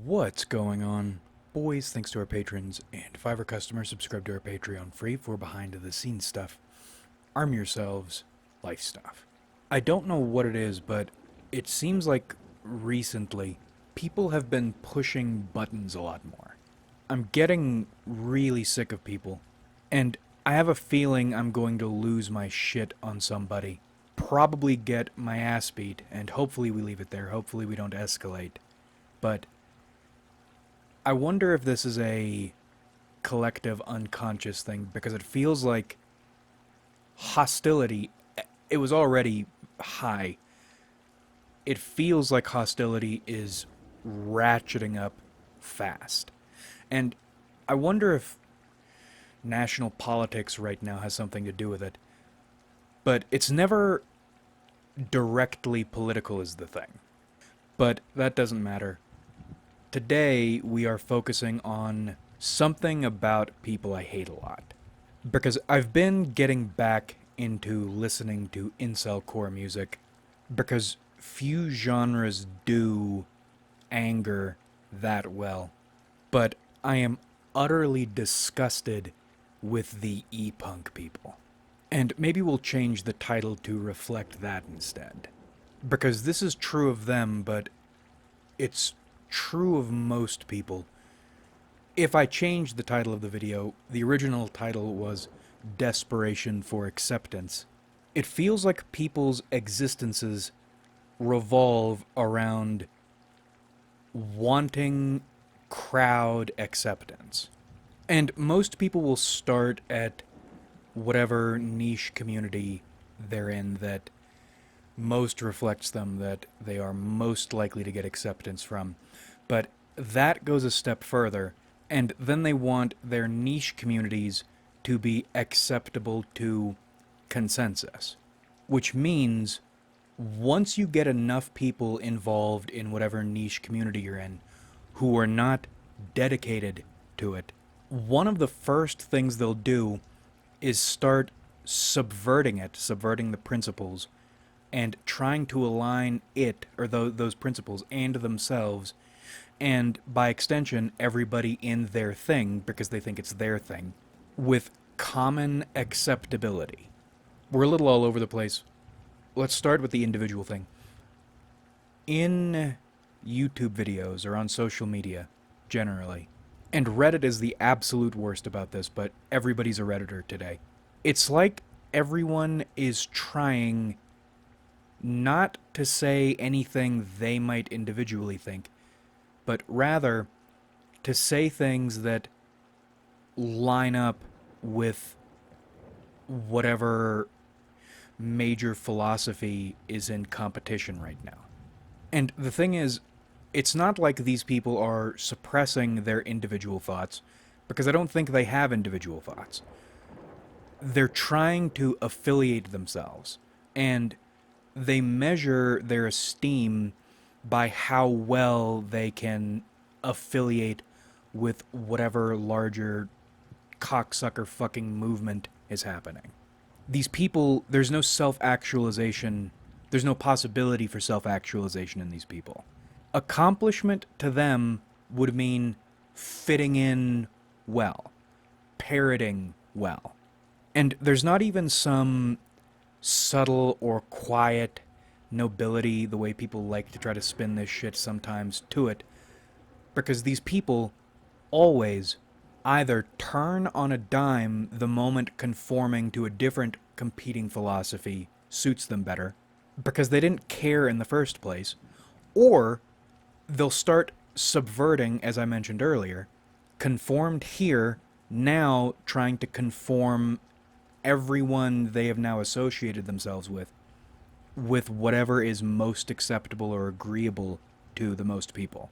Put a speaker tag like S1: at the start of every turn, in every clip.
S1: What's going on? Boys, thanks to our patrons and Fiverr customers, subscribe to our Patreon free for behind the scenes stuff. Arm yourselves, life stuff. I don't know what it is, but it seems like recently people have been pushing buttons a lot more. I'm getting really sick of people, and I have a feeling I'm going to lose my shit on somebody. Probably get my ass beat, and hopefully we leave it there. Hopefully we don't escalate. But I wonder if this is a collective unconscious thing because it feels like hostility, it was already high. It feels like hostility is ratcheting up fast. And I wonder if national politics right now has something to do with it. But it's never directly political, is the thing. But that doesn't matter. Today, we are focusing on something about people I hate a lot. Because I've been getting back into listening to incel core music because few genres do anger that well. But I am utterly disgusted with the e-punk people. And maybe we'll change the title to reflect that instead. Because this is true of them, but it's true of most people. If I change the title of the video, the original title was Desperation for Acceptance. It feels like people's existences revolve around wanting crowd acceptance. And most people will start at whatever niche community they're in that most reflects them, that they are most likely to get acceptance from. But that goes a step further, and then they want their niche communities to be acceptable to consensus. Which means once you get enough people involved in whatever niche community you're in who are not dedicated to it, one of the first things they'll do is start subverting it, subverting the principles, and trying to align it, or those principles, and themselves, and by extension, everybody in their thing, because they think it's their thing, with common acceptability. We're a little all over the place. Let's start with the individual thing. In YouTube videos or on social media, generally, and Reddit is the absolute worst about this, but everybody's a Redditor today. It's like everyone is trying not to say anything they might individually think, but rather to say things that line up with whatever major philosophy is in competition right now. And the thing is, it's not like these people are suppressing their individual thoughts, because I don't think they have individual thoughts. They're trying to affiliate themselves, and they measure their esteem by how well they can affiliate with whatever larger cocksucker fucking movement is happening. These people, there's no self-actualization, there's no possibility for self-actualization in these people. Accomplishment to them would mean fitting in well, parroting well. And there's not even some subtle or quiet nobility, the way people like to try to spin this shit sometimes, to it, because these people always either turn on a dime the moment conforming to a different competing philosophy suits them better, because they didn't care in the first place, or they'll start subverting, as I mentioned earlier, conformed here, now trying to conform everyone they have now associated themselves with whatever is most acceptable or agreeable to the most people.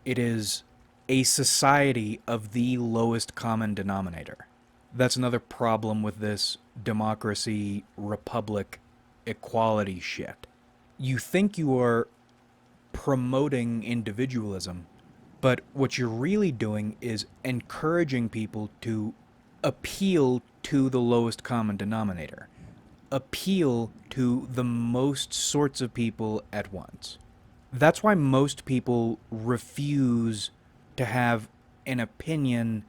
S1: It is a society of the lowest common denominator. That's another problem with this democracy, republic, equality shit. You think you are promoting individualism, but what you're really doing is encouraging people to appeal to the lowest common denominator. Appeal to the most sorts of people at once. That's why most people refuse to have an opinion,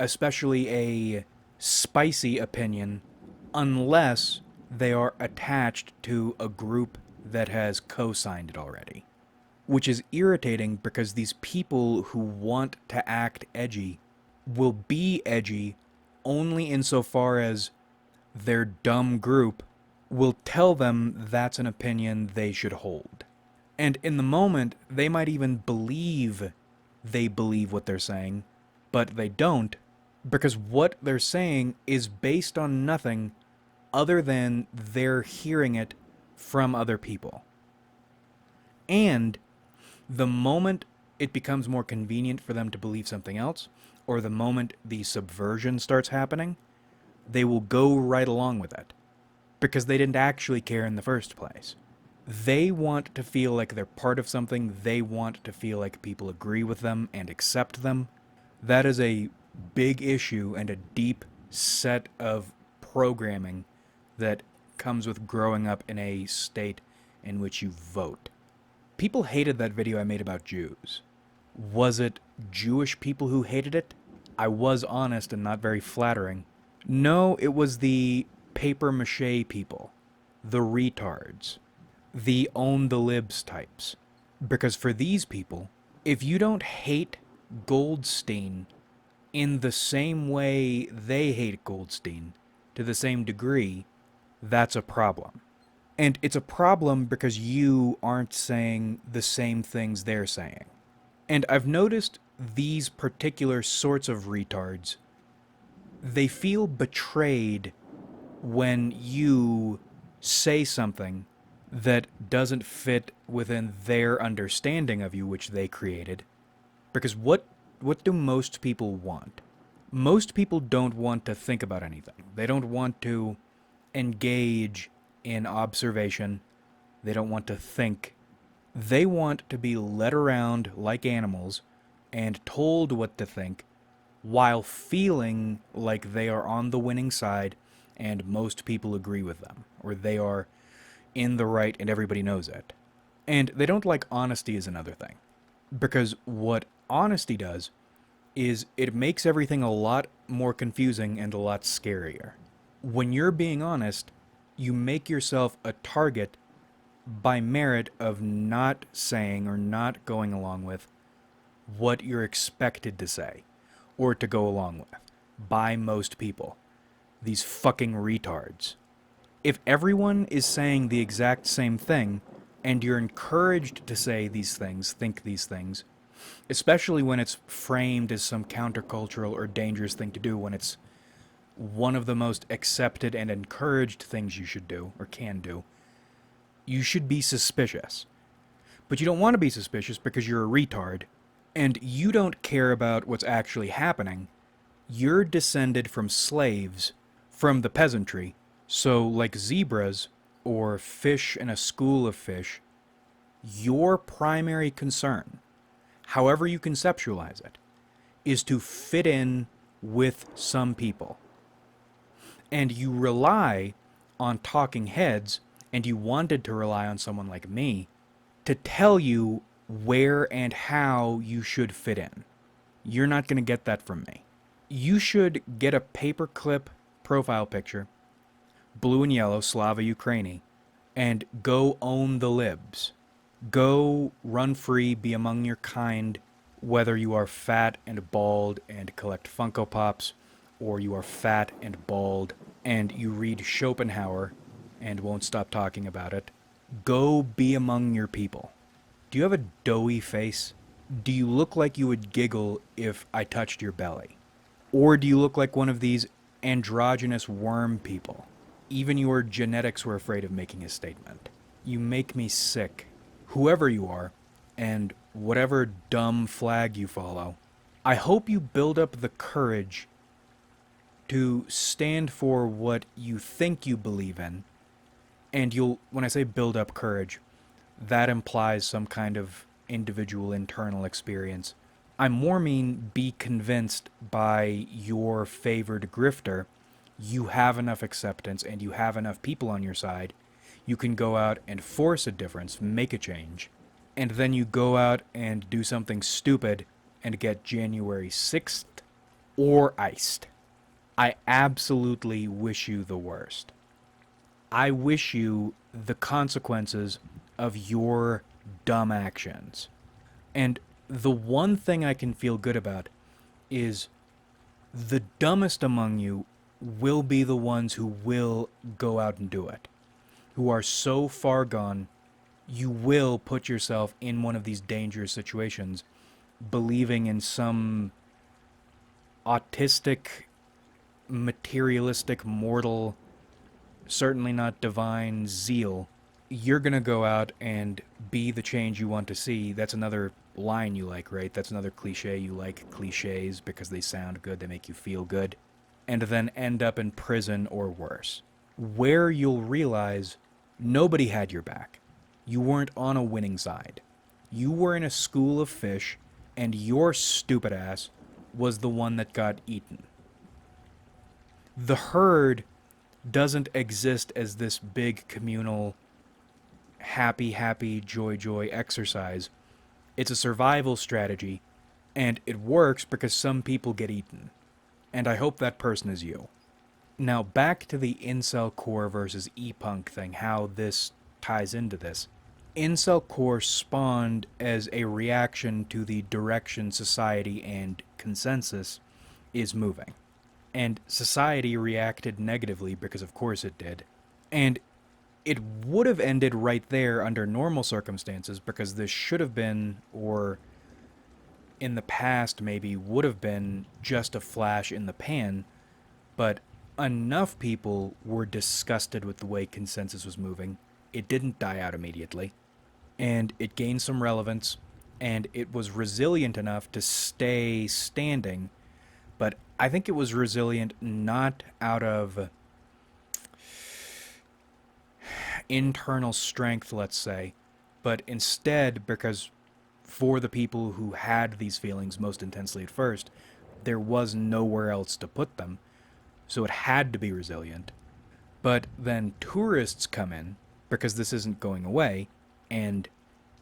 S1: especially a spicy opinion, unless they are attached to a group that has co signed it already. Which is irritating because these people who want to act edgy will be edgy only insofar as their dumb group will tell them that's an opinion they should hold. And in the moment, they might even believe they believe what they're saying, but they don't, because what they're saying is based on nothing other than they're hearing it from other people. And the moment it becomes more convenient for them to believe something else, or the moment the subversion starts happening, they will go right along with it because they didn't actually care in the first place. They want to feel like they're part of something. They want to feel like people agree with them and accept them. That is a big issue and a deep set of programming that comes with growing up in a state in which you vote. People hated that video I made about Jews. Was it Jewish people who hated it? I was honest and not very flattering. No, it was the paper mache people, the retards, the own the libs types. Because for these people, if you don't hate Goldstein in the same way they hate Goldstein, to the same degree, that's a problem. And it's a problem because you aren't saying the same things they're saying. And I've noticed these particular sorts of retards, they feel betrayed when you say something that doesn't fit within their understanding of you, which they created. Because what do most people want? Most people don't want to think about anything. They don't want to engage in observation. They don't want to think. They want to be led around like animals and told what to think while feeling like they are on the winning side and most people agree with them, or they are in the right and everybody knows it. And they don't like honesty is another thing. Because what honesty does is it makes everything a lot more confusing and a lot scarier. When you're being honest, you make yourself a target by merit of not saying or not going along with what you're expected to say or to go along with by most people. These fucking retards. If everyone is saying the exact same thing and you're encouraged to say these things, think these things, especially when it's framed as some countercultural or dangerous thing to do, when it's one of the most accepted and encouraged things you should do or can do, you should be suspicious. But you don't want to be suspicious because you're a retard and you don't care about what's actually happening. You're descended from slaves, from the peasantry. So, like zebras or fish in a school of fish, your primary concern, however you conceptualize it, is to fit in with some people. And you rely on talking heads, and you wanted to rely on someone like me to tell you where and how you should fit in. You're not going to get that from me. You should get a paperclip profile picture, blue and yellow, Slava Ukraini, and go own the libs. Go run free, be among your kind, whether you are fat and bald and collect Funko Pops, or you are fat and bald and you read Schopenhauer and won't stop talking about it. Go be among your people. Do you have a doughy face? Do you look like you would giggle if I touched your belly? Or do you look like one of these androgynous worm people? Even your genetics were afraid of making a statement. You make me sick. Whoever you are, and whatever dumb flag you follow, I hope you build up the courage to stand for what you think you believe in. And when I say build up courage, that implies some kind of individual internal experience. I more mean be convinced by your favored grifter you have enough acceptance and you have enough people on your side. You can go out and force a difference, make a change. and then you go out and do something stupid and get January 6th or iced. I absolutely wish you the worst. I wish you the consequences of your dumb actions. And the one thing I can feel good about is the dumbest among you will be the ones who will go out and do it, who are so far gone, you will put yourself in one of these dangerous situations, believing in some autistic, materialistic, mortal, certainly not divine zeal. You're going to go out and be the change you want to see. That's another line you like, right? That's another cliche. You like cliches because they sound good, they make you feel good, and then end up in prison or worse, where you'll realize nobody had your back. You weren't on a winning side. You were in a school of fish, and your stupid ass was the one that got eaten. The herd doesn't exist as this big communal happy, happy, joy, joy exercise. It's a survival strategy, and it works because some people get eaten. And I hope that person is you. Now, back to the incel core versus e-punk thing, how this ties into this. Incel core spawned as a reaction to the direction society and consensus is moving. And society reacted negatively because, of course, it did. And it would have ended right there under normal circumstances because this should have been, or in the past maybe would have been, just a flash in the pan. But enough people were disgusted with the way consensus was moving. It didn't die out immediately. And it gained some relevance. And it was resilient enough to stay standing. But I think it was resilient not out of internal strength, let's say, but instead because for the people who had these feelings most intensely at first, there was nowhere else to put them, so it had to be resilient. But then tourists come in, because this isn't going away, and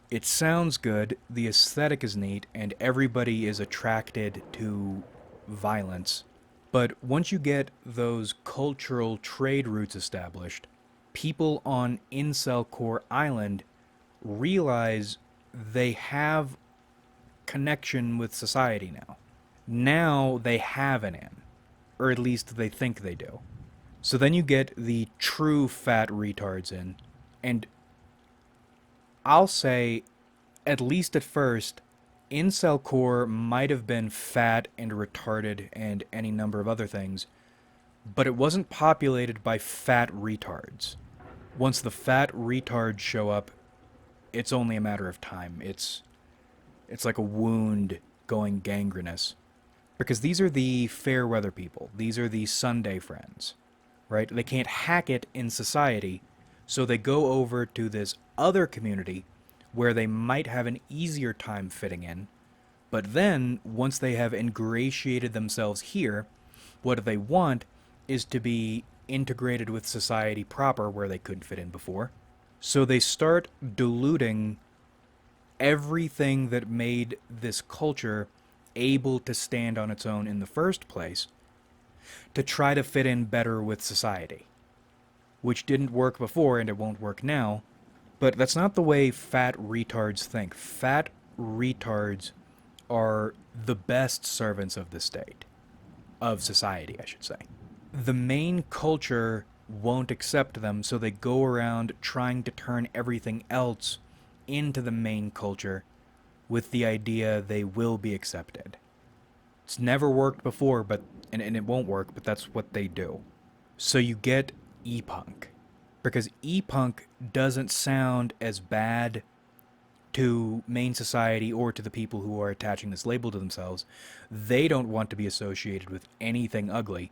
S1: it sounds good, the aesthetic is neat, and everybody is attracted to violence. But once you get those cultural trade routes established, people on Incel Core Island realize they have connection with society now. Now they have an in, or at least they think they do. So then you get the true fat retards in, and I'll say, at least at first, Incel Core might have been fat and retarded and any number of other things, but it wasn't populated by fat retards. Once the fat retards show up, it's only a matter of time. It's like a wound going gangrenous. Because these are the fair weather people. These are the Sunday friends, right? They can't hack it in society, so they go over to this other community where they might have an easier time fitting in. But then, once they have ingratiated themselves here, what they want is to be integrated with society proper where they couldn't fit in before. So they start diluting everything that made this culture able to stand on its own in the first place to try to fit in better with society, which didn't work before and it won't work now. But that's not the way fat retards think. Fat retards are the best servants of the state, of society, I should say. The main culture won't accept them, so they go around trying to turn everything else into the main culture with the idea they will be accepted. It's never worked before, but and it won't work, but that's what they do. So you get e-punk. Because e-punk doesn't sound as bad to main society or to the people who are attaching this label to themselves. They don't want to be associated with anything ugly.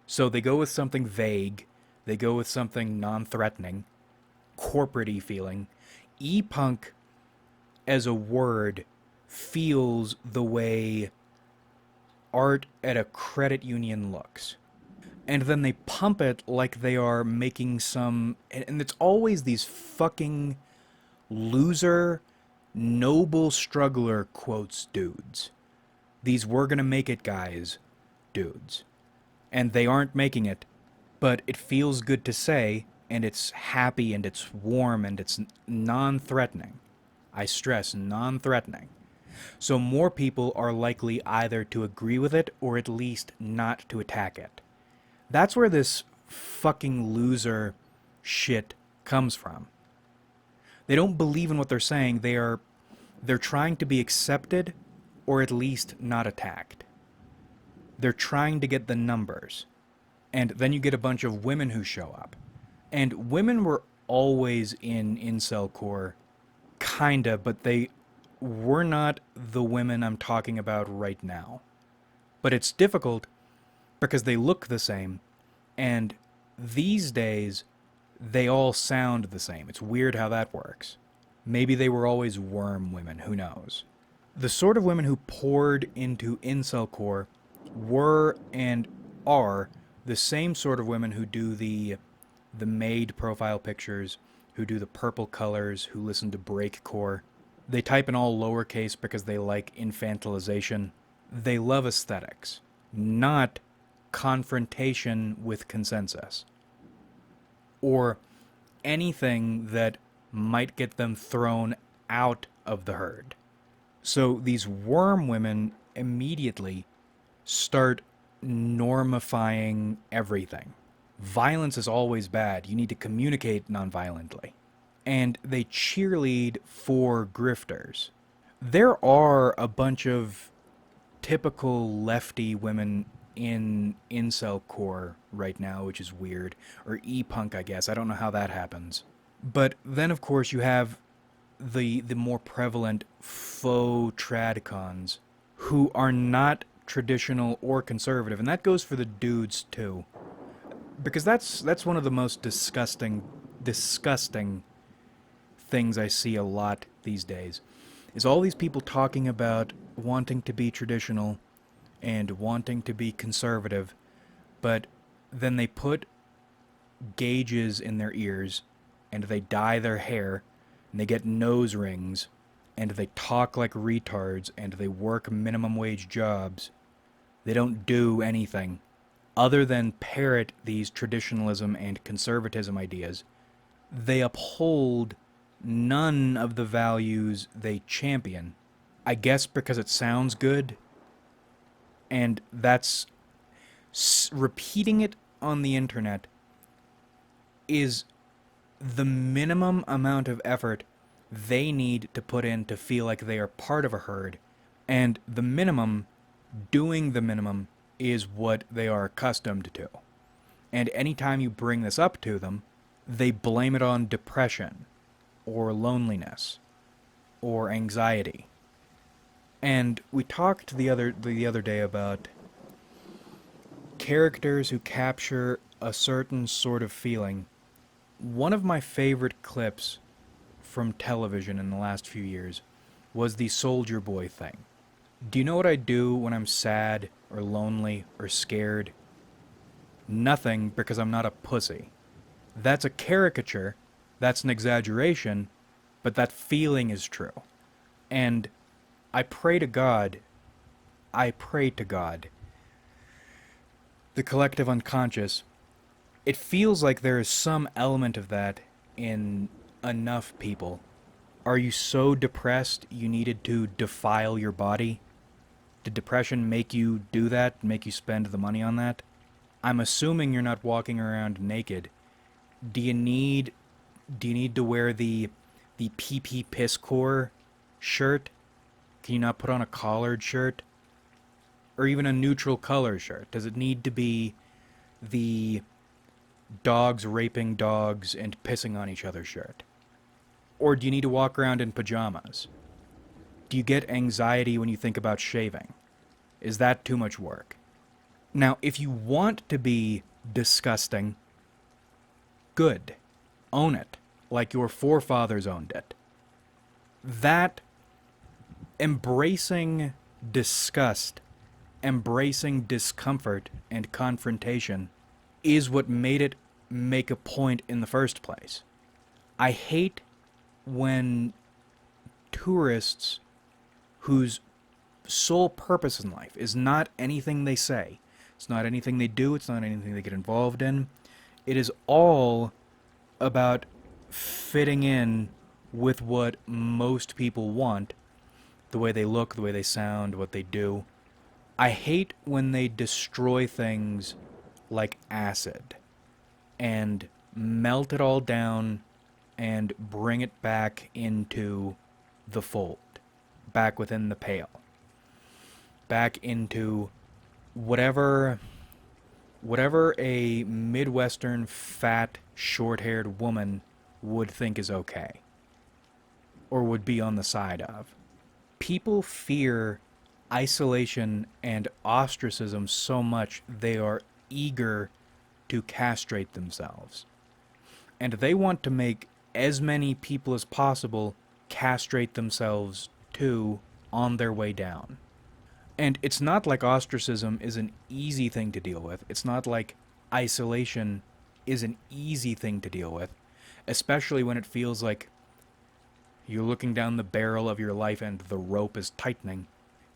S1: So they go with something vague, they go with something non-threatening, corporate-y feeling. E-punk, as a word, feels the way art at a credit union looks. And then they pump it like they are making some... And it's always these fucking loser noble struggler quotes dudes. These we're gonna make it guys dudes. And they aren't making it, but it feels good to say, and it's happy and it's warm and it's non-threatening. I stress non-threatening. So more people are likely either to agree with it or at least not to attack it. That's where this fucking loser shit comes from. They don't believe in what they're saying. They're trying to be accepted or at least not attacked. They're trying to get the numbers. And then you get a bunch of women who show up. And women were always in incel core, kinda, but they were not the women I'm talking about right now. But it's difficult because they look the same, and these days, they all sound the same. It's weird how that works. Maybe they were always worm women, who knows. The sort of women who poured into incel core were and are the same sort of women who do the maid profile pictures, who do the purple colors, who listen to breakcore. They type in all lowercase because they like infantilization. They love aesthetics, not confrontation with consensus. Or anything that might get them thrown out of the herd. So these worm women immediately start normifying everything. Violence is always bad. You need to communicate nonviolently. And they cheerlead for grifters. There are a bunch of typical lefty women in incel core right now, which is weird. Or e-punk, I guess. I don't know how that happens. But then, of course, you have the more prevalent faux tradcons who are not traditional or conservative, and that goes for the dudes too, because that's one of the most disgusting things I see a lot these days, is all these people talking about wanting to be traditional and wanting to be conservative, but then they put gauges in their ears and they dye their hair and they get nose rings and they talk like retards and they work minimum wage jobs. They don't do anything other than parrot these traditionalism and conservatism ideas. They uphold none of the values they champion. I guess because it sounds good, and that's repeating it on the internet is the minimum amount of effort they need to put in to feel like they are part of a herd, and the minimum, doing the minimum, is what they are accustomed to. And anytime you bring this up to them, they blame it on depression, or loneliness, or anxiety. And we talked the other day about characters who capture a certain sort of feeling. One of my favorite clips from television in the last few years was the Soldier Boy thing. Do you know what I do when I'm sad or lonely or scared? Nothing, because I'm not a pussy. That's a caricature, that's an exaggeration, but that feeling is true. And I pray to God, the collective unconscious, it feels like there is some element of that in enough people. Are you so depressed you needed to defile your body? Did depression make you do that, make you spend the money on that? I'm assuming you're not walking around naked. Do you need to wear the PP Piss Core shirt? Can you not put on a collared shirt? Or even a neutral color shirt? Does it need to be the dogs raping dogs and pissing on each other shirt? Or do you need to walk around in pajamas? Do you get anxiety when you think about shaving? Is that too much work? Now, if you want to be disgusting, good. Own it, like your forefathers owned it. That embracing disgust, embracing discomfort and confrontation is what made it make a point in the first place. I hate when tourists whose sole purpose in life is not anything they say. It's not anything they do. It's not anything they get involved in. It is all about fitting in with what most people want, the way they look, the way they sound, what they do. I hate when they destroy things like acid and melt it all down and bring it back into the fold, back within the pale, back into whatever a Midwestern fat short-haired woman would think is okay or would be on the side of. People fear isolation and ostracism so much they are eager to castrate themselves. And they want to make as many people as possible castrate themselves too on their way down. And it's not like ostracism is an easy thing to deal with. It's not like isolation is an easy thing to deal with, especially when it feels like you're looking down the barrel of your life and the rope is tightening.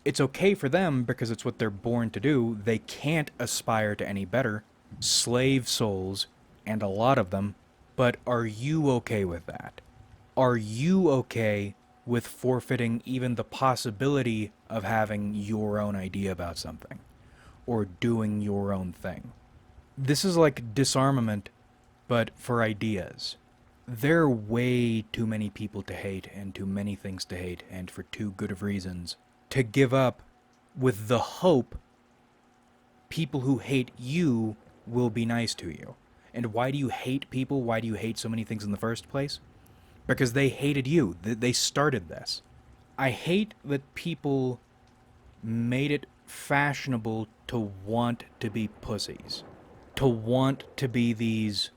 S1: It's okay for them because it's what they're born to do. They can't aspire to any better. Slave souls, and a lot of them. But are you okay with that? Are you okay with forfeiting even the possibility of having your own idea about something? Or doing your own thing? This is like disarmament, but for ideas. There are way too many people to hate, and too many things to hate, and for too good of reasons, to give up with the hope people who hate you will be nice to you. And why do you hate people? Why do you hate so many things in the first place? Because they hated you. They started this. I hate that people made it fashionable to want to be pussies. To want to be these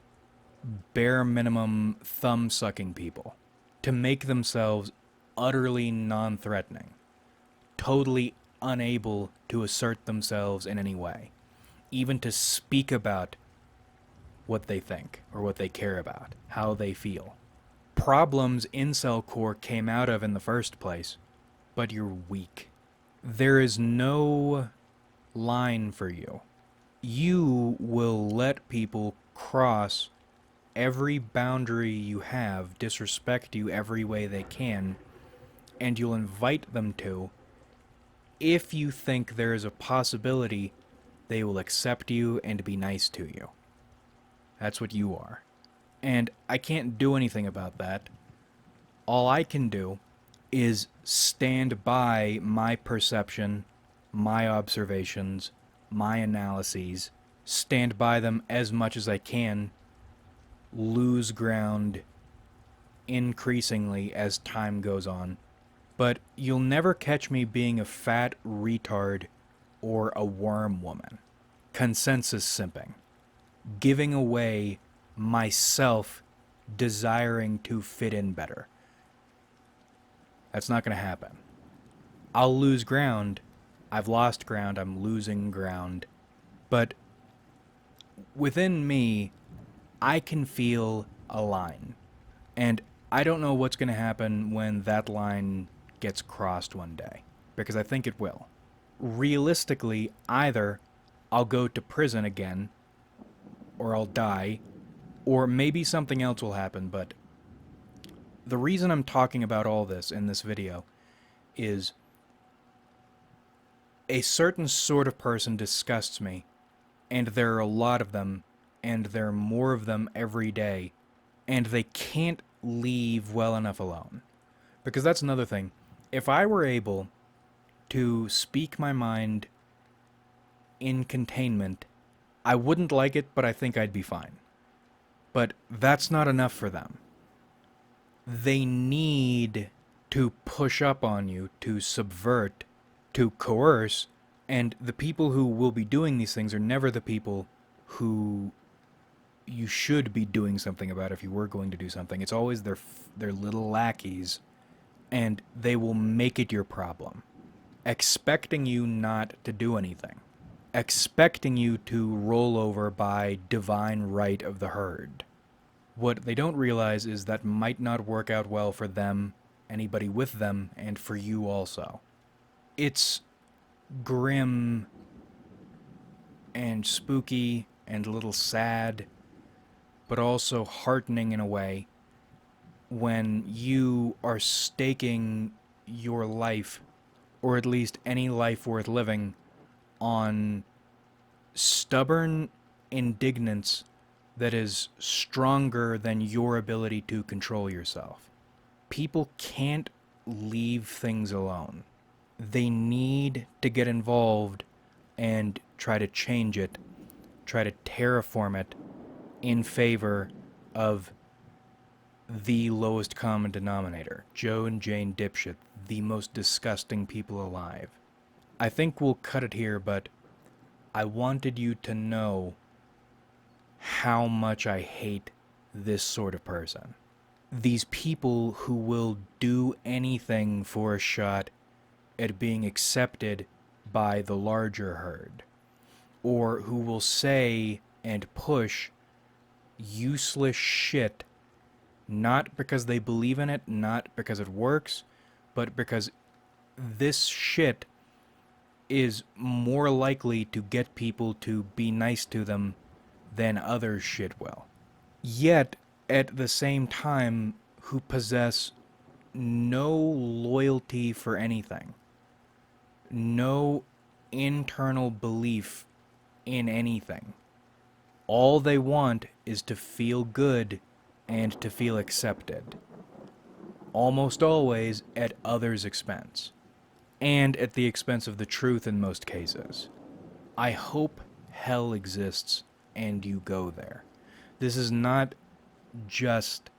S1: bare minimum thumb-sucking people. To make themselves utterly non-threatening. Totally unable to assert themselves in any way. Even to speak about what they think, or what they care about, how they feel. Problems incel core came out of in the first place, but you're weak. There is no line for you. You will let people cross every boundary you have, disrespect you every way they can, and you'll invite them to if you think there is a possibility they will accept you and be nice to you. That's what you are. And I can't do anything about that. All I can do is stand by my perception, my observations, my analyses, stand by them as much as I can, lose ground increasingly as time goes on. But you'll never catch me being a fat retard or a worm woman. Consensus simping. Giving away myself desiring to fit in better. That's not going to happen. I'll lose ground. I've lost ground. I'm losing ground. But within me, I can feel a line. And I don't know what's going to happen when that line gets crossed one day. Because I think it will. Realistically, either I'll go to prison again, or I'll die, or maybe something else will happen, but the reason I'm talking about all this in this video is a certain sort of person disgusts me, and there are a lot of them, and there are more of them every day, and they can't leave well enough alone. Because that's another thing. If I were able to speak my mind in containment, I wouldn't like it, but I think I'd be fine. But that's not enough for them. They need to push up on you, to subvert, to coerce, and the people who will be doing these things are never the people who you should be doing something about if you were going to do something. It's always their little lackeys, and they will make it your problem, expecting you not to do anything. Expecting you to roll over by divine right of the herd. What they don't realize is that might not work out well for them anybody with them, and for you also. It's grim and spooky and a little sad, but also heartening in a way when you are staking your life, or at least any life worth living, on stubborn indignance that is stronger than your ability to control yourself. People can't leave things alone. They need to get involved and try to change it, try to terraform it in favor of the lowest common denominator. Joe and Jane Dipshit, the most disgusting people alive. I think we'll cut it here, but I wanted you to know how much I hate this sort of person. These people who will do anything for a shot at being accepted by the larger herd, or who will say and push useless shit not because they believe in it, not because it works, but because this shit is more likely to get people to be nice to them than other shit will. Yet, at the same time, who possess no loyalty for anything, no internal belief in anything. All they want is to feel good and to feel accepted. Almost always at others' expense. And at the expense of the truth in most cases. I hope hell exists and you go there. This is not just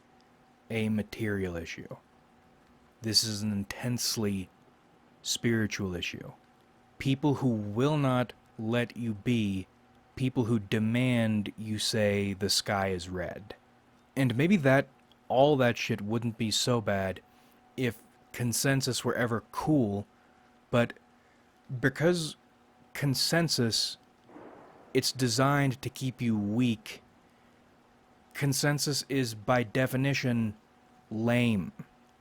S1: a material issue. This is an intensely spiritual issue. People who will not let you be, people who demand you say the sky is red. And maybe all that shit wouldn't be so bad if consensus were ever cool, but because consensus, it's designed to keep you weak. Consensus is by definition lame,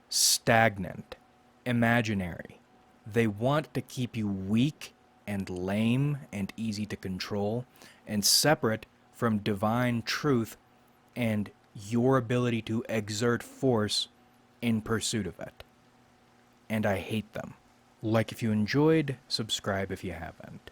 S1: stagnant, imaginary. They want to keep you weak and lame and easy to control and separate from divine truth and your ability to exert force in pursuit of it. And I hate them. Like if you enjoyed, subscribe if you haven't.